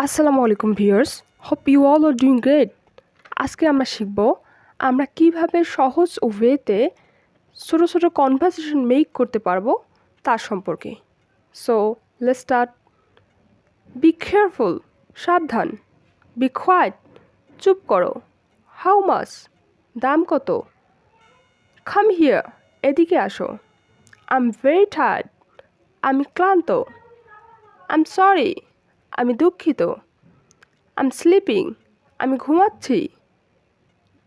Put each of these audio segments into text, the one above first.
আসসালামু আলাইকুম viewers, hope you all are doing great. আজকে আমরা শিখব আমরা কিভাবে সহজ ওয়েতে ছোটো ছোটো কনভারসেশন মেক করতে পারবো তার সম্পর্কে। So let's start. Be careful, সাবধান। বি কোয়াইট, চুপ করো। হাউ মাচ, দাম কত। কাম হিয়ার, এদিকে আসো। আই এম ভেরি টায়ার্ড, আমি ক্লান্ত। আই এম সরি, আমি দুঃখিত। আই এম স্লিপিং, আমি ঘুমাচ্ছি।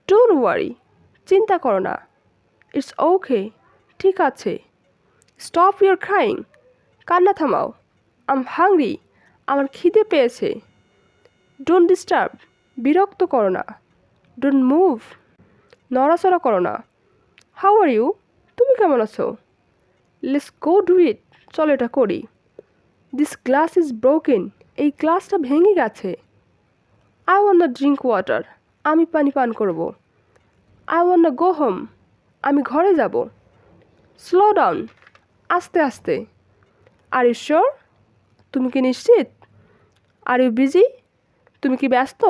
ডোন্ট ওয়ারি, চিন্তা করো না। ইটস ওকে, ঠিক আছে। স্টপ ইউর ক্রাইং, কান্না থামাও। আই এম হাংরি, আমার খিদে পেয়েছে। ডোন্ট ডিস্টার্ব, বিরক্ত করো না। ডোন্ট মুভ, নড়াচড়া করো না। হাউ আর ইউ, তুমি কেমন আছো। লেটস গো ডু ইট, চলো এটা করি। দিস গ্লাস ইজ ব্রোকেন, এই গ্লাসটা ভেঙে গেছে। আই ওয়ান্ট ড্রিঙ্ক ওয়াটার, আমি পানি পান করব। আই ওয়ান্ট গো হোম, আমি ঘরে যাব। স্লো ডাউন, আস্তে আস্তে। আর ইউ শিওর, তুমি কি নিশ্চিত। আর ইউ বিজি, তুমি কি ব্যস্ত।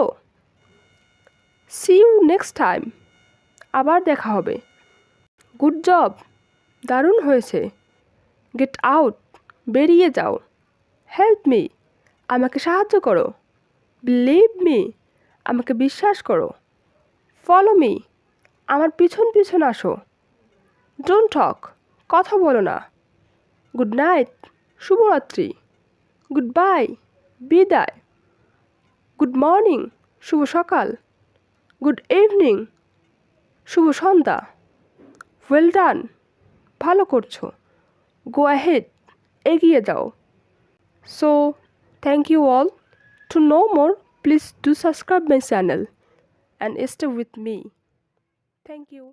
সি ইউ নেক্সট টাইম, আবার দেখা হবে। গুড জব, দারুণ হয়েছে। গেট আউট, বেরিয়ে যাও। হেল্প মি, আমাকে সাহায্য করো। বিলিভ মি, আমাকে বিশ্বাস করো। ফলো মি, আমার পিছন পিছন আসো। ডোন্ট টক, কথা বলো না। গুড নাইট, শুভরাত্রি। গুড বাই, বিদায়। গুড মর্নিং, শুভ সকাল। গুড ইভিনিং, শুভ সন্ধ্যা। ওয়েল ডান, ভালো করছো। গো অ্যাহেড, এগিয়ে যাও। So thank you all. To know more, please do subscribe my channel and stay with me. Thank you.